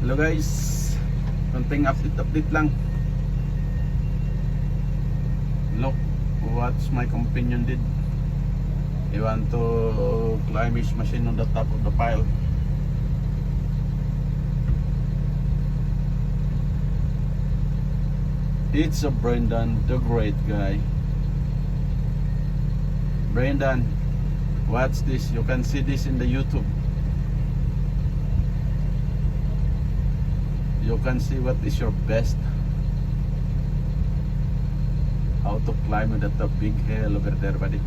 Hello guys, konting update lang. Look what's my companion did. He want to climb his machine on the top of the pile. It's a Brendan, the great guy. Brendan, what's this? You can see this in the YouTube. You can see what is your best. How to climb that big hill over there, buddy.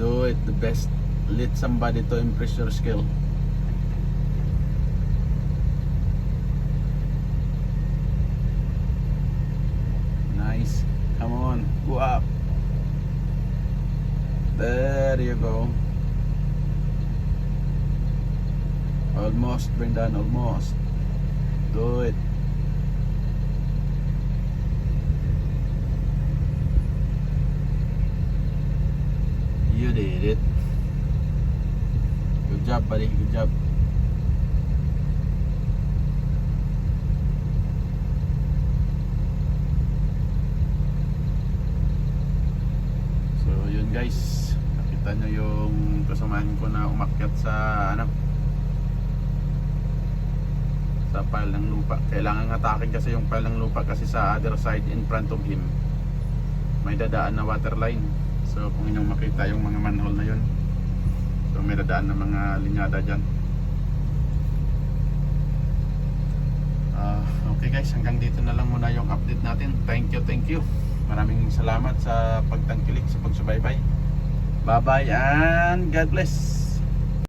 Do it the best. Lead somebody to impress your skill. Nice. Come on, go up. There you go. Almost, Brendan, almost. Do it. You did it. Good job, buddy. Good job. So, yun guys. Nakita nyo yung kasamahan ko na umakyat sa sa pile ng lupa. Kailangan atakin kasi yung pile ng lupa kasi sa other side in front of him may dadaan na water line. So kung inyong makita yung mga manhole na yun, so may dadaan na mga linyada dyan. Okay guys, hanggang dito na lang muna yung update natin. Thank you. Maraming salamat sa pagtangkilik, sa pagsubaybay. Bye bye and God bless.